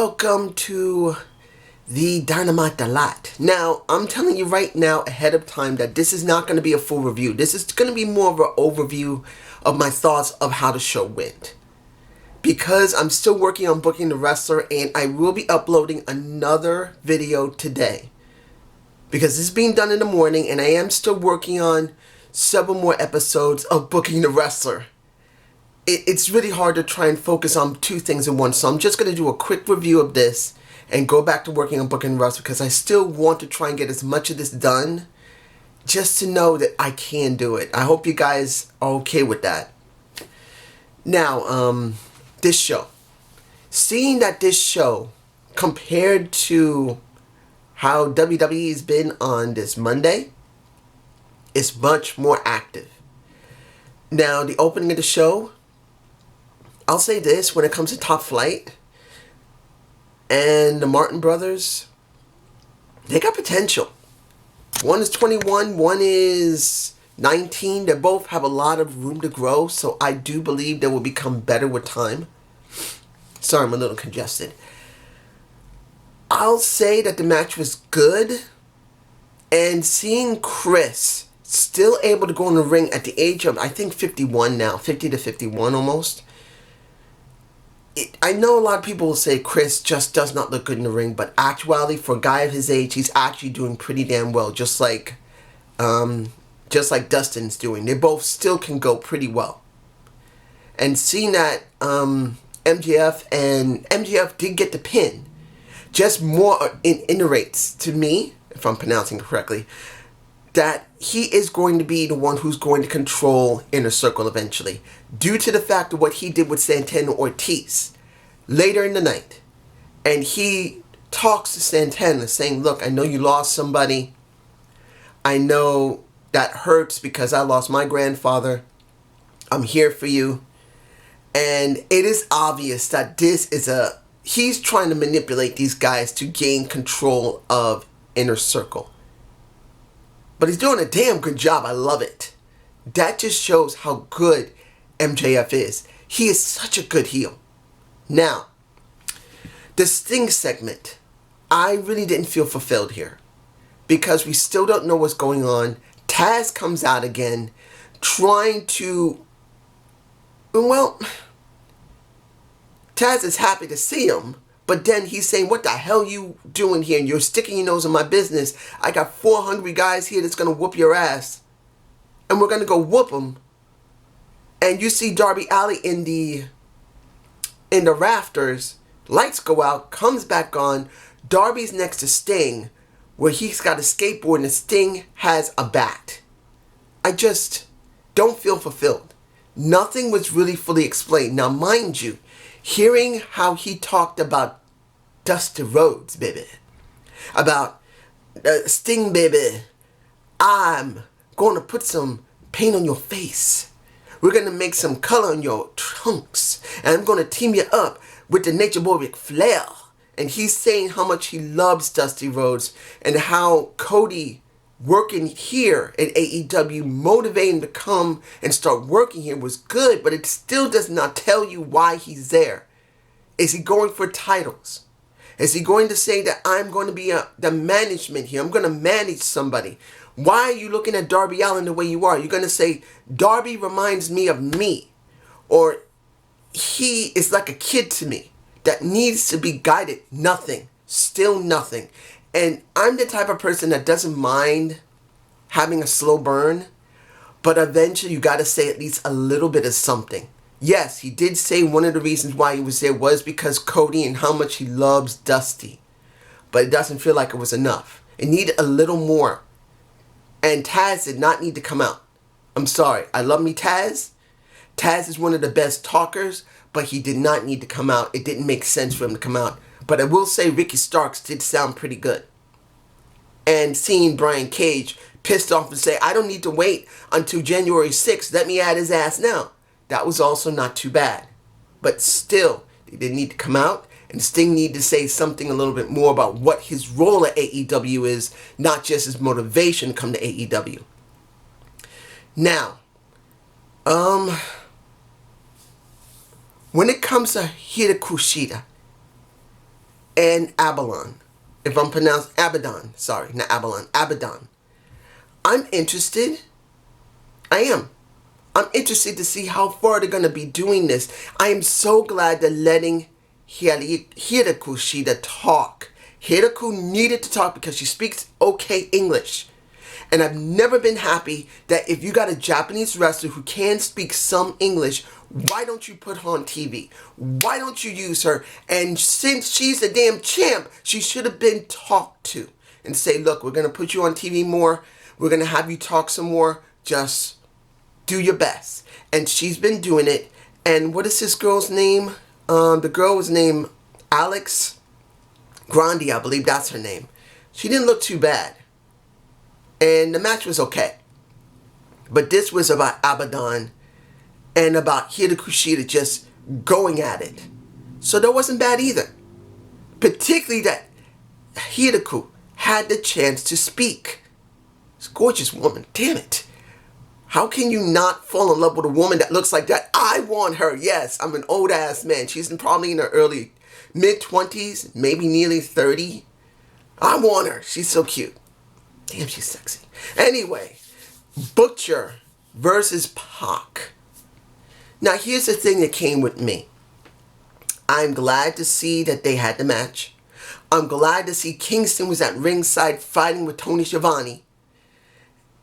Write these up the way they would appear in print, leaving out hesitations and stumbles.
welcome to the Dynamite Delight. Now, I'm telling you right now ahead of time that this is not going to be a full review. This is going to be more of an overview of my thoughts of how the show went. Because I'm still working on booking the wrestler, and I will be uploading another video today. Because this is being done in the morning, and I am still working on several more episodes of booking the wrestler. It's really hard to try and focus on two things at once, so I'm just going to do a quick review of this and go back to working on booking the wrestler, because I still want to try and get as much of this done just to know that I can do it. I hope you guys are okay with that. Now, this show. Seeing that this show, compared to how WWE has been on this Monday, is much more active. Now, the opening of the show, I'll say this, when it comes to Top Flight and the Martin brothers, they got potential. One is 21, one is 19. They both have a lot of room to grow, so I do believe they will become better with time. Sorry, I'm a little congested. I'll say that the match was good, and seeing Chris still able to go in the ring at the age of, I think, 51 now, 50 to 51 almost. I know a lot of people will say Chris just does not look good in the ring, but actually, for a guy of his age, he's actually doing pretty damn well, just like Dustin's doing. They both still can go pretty well. And seeing that MJF did get the pin, just more iterates to me, if I'm pronouncing it correctly, that he is going to be the one who's going to control Inner Circle eventually, due to the fact of what he did with Santana Ortiz later in the night. And he talks to Santana saying, look, I know you lost somebody. I know that hurts because I lost my grandfather. I'm here for you. And it is obvious that he's trying to manipulate these guys to gain control of Inner Circle. But he's doing a damn good job. I love it. That just shows how good MJF is. He is such a good heel. Now, the Sting segment, I really didn't feel fulfilled here, because we still don't know what's going on. Taz comes out again, trying to, well, Taz is happy to see him, but then he's saying, what the hell you doing here? And you're sticking your nose in my business. I got 4 hungry guys here that's going to whoop your ass. And we're going to go whoop them. And you see Darby Allin in the rafters. Lights go out, comes back on. Darby's next to Sting, where he's got a skateboard and Sting has a bat. I just don't feel fulfilled. Nothing was really fully explained. Now, mind you, hearing how he talked about Dusty Rhodes, baby, about Sting, baby, I'm going to put some paint on your face. We're going to make some color on your trunks. And I'm going to team you up with the Nature Boy Ric Flair. And he's saying how much he loves Dusty Rhodes and how Cody working here at AEW, motivating to come and start working here, was good, but it still does not tell you why he's there. Is he going for titles? Is he going to say that I'm going to be the management here? I'm going to manage somebody. Why are you looking at Darby Allin the way you are? You're going to say, Darby reminds me of me. Or he is like a kid to me that needs to be guided. Nothing. Still nothing. And I'm the type of person that doesn't mind having a slow burn, but eventually you got to say at least a little bit of something. Yes, he did say one of the reasons why he was there was because Cody and how much he loves Dusty. But it doesn't feel like it was enough. It needed a little more. And Taz did not need to come out. I'm sorry. I love me Taz. Taz is one of the best talkers, but he did not need to come out. It didn't make sense for him to come out. But I will say Ricky Starks did sound pretty good. And seeing Brian Cage pissed off and say, I don't need to wait until January 6th. Let me add his ass now. That was also not too bad. But still, they didn't need to come out. And Sting needed to say something a little bit more about what his role at AEW is, not just his motivation to come to AEW. Now, when it comes to Hida Kushida, and Abaddon. If I'm pronounced Abaddon. Sorry, not Abaddon. Abaddon. I'm interested. I am. I'm interested to see how far they're going to be doing this. I am so glad they're letting Hiraku Shida talk. Hiraku needed to talk because she speaks okay English. And I've never been happy that if you got a Japanese wrestler who can speak some English, why don't you put her on TV? Why don't you use her? And since she's the damn champ, she should have been talked to. And say, look, we're going to put you on TV more. We're going to have you talk some more. Just do your best. And she's been doing it. And what is this girl's name? The girl was named Alex Grandi, I believe that's her name. She didn't look too bad. And the match was okay. But this was about Abaddon and about Hiraku Shida just going at it. So that wasn't bad either. Particularly that Hiraku had the chance to speak. This gorgeous woman, damn it. How can you not fall in love with a woman that looks like that? I want her. Yes, I'm an old ass man. She's probably in her early mid-20s, maybe nearly 30. I want her. She's so cute. Damn, she's sexy. Anyway, Butcher versus Pac. Now, here's the thing that came with me. I'm glad to see that they had the match. I'm glad to see Kingston was at ringside fighting with Tony Schiavone.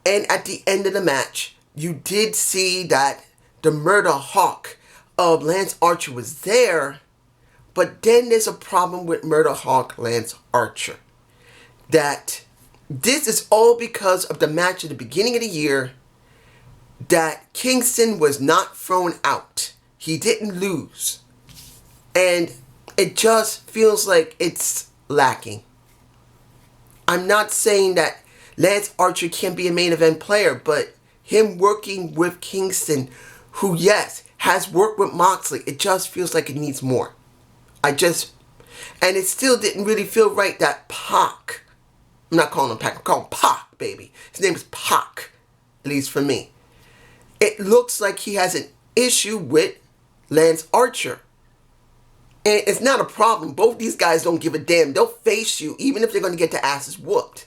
And at the end of the match, you did see that the murder hawk of Lance Archer was there. But then there's a problem with murder hawk Lance Archer. That this is all because of the match at the beginning of the year that Kingston was not thrown out. He didn't lose. And it just feels like it's lacking. I'm not saying that Lance Archer can't be a main event player, but him working with Kingston, who, yes, has worked with Moxley, it just feels like it needs more. And it still didn't really feel right that Pac, I'm not calling him Pac, I'm calling him Pac, baby. His name is Pac, at least for me. It looks like he has an issue with Lance Archer. And it's not a problem. Both these guys don't give a damn. They'll face you even if they're going to get their asses whooped.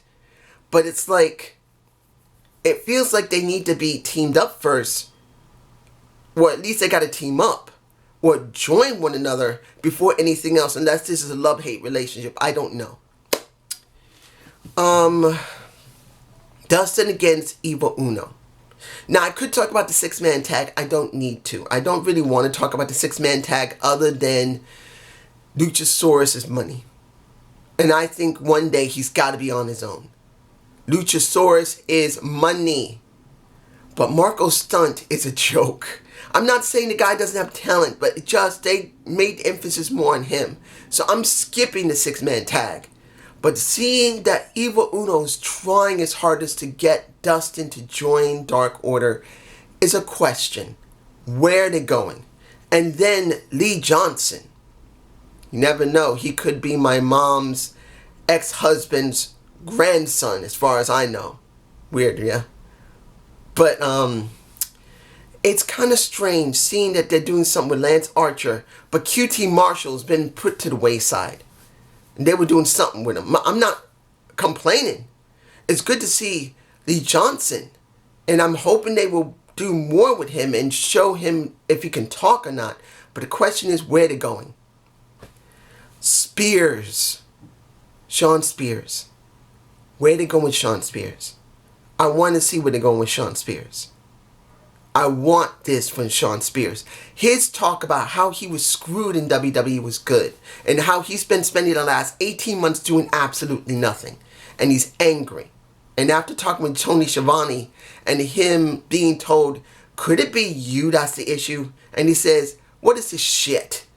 But it's like, it feels like they need to be teamed up first. Or at least they got to team up. Or join one another before anything else. Unless this is a love-hate relationship. I don't know. Dustin against Evil Uno. Now, I could talk about the six-man tag. I don't need to. I don't really want to talk about the six-man tag other than Luchasaurus' money. And I think one day he's got to be on his own. Luchasaurus is money. But Marco Stunt is a joke. I'm not saying the guy doesn't have talent, but it just, they made the emphasis more on him. So I'm skipping the six-man tag. But seeing that Evil Uno's trying his hardest to get Dustin to join Dark Order is a question. Where are they going? And then Lee Johnson. You never know. He could be my mom's ex-husband's grandson, as far as I know. Weird, yeah? But, it's kind of strange seeing that they're doing something with Lance Archer, but QT Marshall's been put to the wayside. And they were doing something with him. I'm not complaining. It's good to see Lee Johnson. And I'm hoping they will do more with him and show him if he can talk or not. But the question is where they're going. Spears. Sean Spears. Where they going with Sean Spears? I want to see where they're going with Sean Spears. I want this from Sean Spears. His talk about how he was screwed in WWE was good. And how he's been spending the last 18 months doing absolutely nothing. And he's angry. And after talking with Tony Schiavone and him being told, could it be you that's the issue? And he says, what is this shit?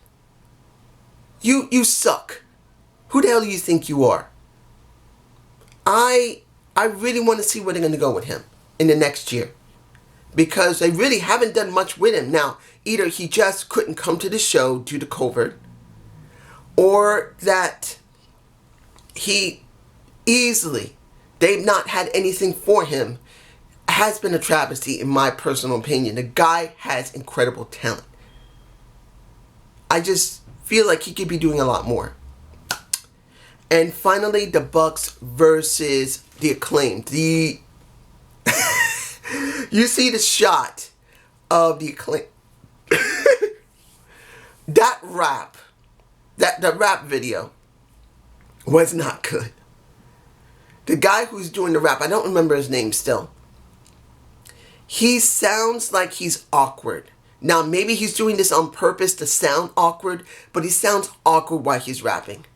You suck. Who the hell do you think you are? I really want to see where they're going to go with him in the next year. Because they really haven't done much with him. Now, either he just couldn't come to the show due to COVID, or that he easily, they've not had anything for him, has been a travesty in my personal opinion. The guy has incredible talent. I just feel like he could be doing a lot more. And finally, the Bucks versus the Acclaimed. You see the shot of the Acclaimed. That rap, the rap video was not good. The guy who's doing the rap, I don't remember his name still. He sounds like he's awkward. Now, maybe he's doing this on purpose to sound awkward, but he sounds awkward while he's rapping.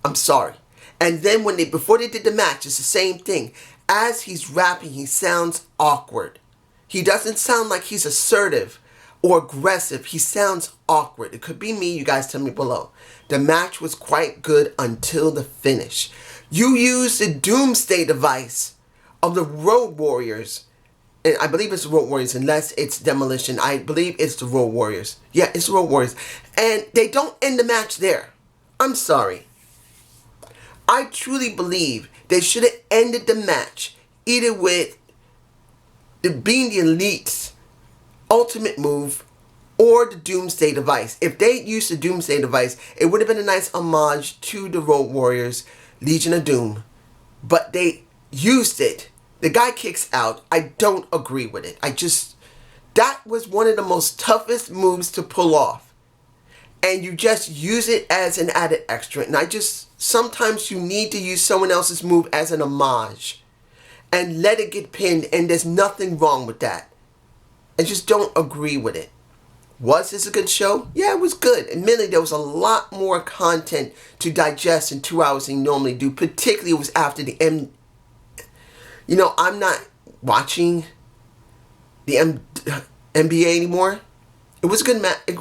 I'm sorry. And then before they did the match, it's the same thing. As he's rapping, he sounds awkward. He doesn't sound like he's assertive or aggressive. He sounds awkward. It could be me. You guys tell me below. The match was quite good until the finish. You used the doomsday device of the Road Warriors. And I believe it's the Road Warriors, unless it's Demolition. I believe it's the Road Warriors. Yeah, it's the Road Warriors. And they don't end the match there. I'm sorry. I truly believe they should have ended the match either with being the Elite's ultimate move or the Doomsday device. If they used the Doomsday device, it would have been a nice homage to the Road Warriors, Legion of Doom. But they used it. The guy kicks out. I don't agree with it. That was one of the most toughest moves to pull off. And you just use it as an added extra. And sometimes you need to use someone else's move as an homage. And let it get pinned, and there's nothing wrong with that. I just don't agree with it. Was this a good show? Yeah, it was good. Admittedly, there was a lot more content to digest in 2 hours than you normally do. Particularly, it was after the end. You know, I'm not watching the NBA anymore. It was a good match. It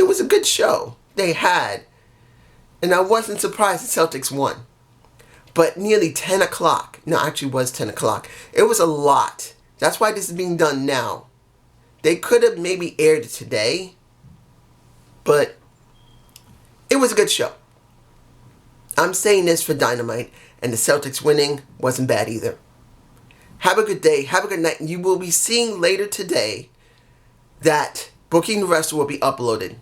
was a good show they had. And I wasn't surprised the Celtics won. But nearly 10 o'clock. No, actually it was 10 o'clock. It was a lot. That's why this is being done now. They could have maybe aired it today. But it was a good show. I'm saying this for Dynamite. And the Celtics winning wasn't bad either. Have a good day. Have a good night. And you will be seeing later today that Booking the Wrestler will be uploaded.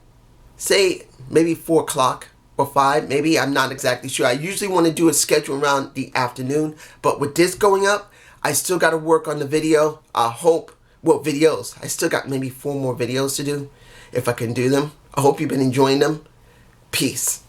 Say maybe 4 o'clock. Or 5, maybe, I'm not exactly sure. I usually want to do a schedule around the afternoon, but with this going up, I still got to work on the video. Videos. I still got maybe 4 more videos to do, if I can do them. I hope you've been enjoying them. Peace.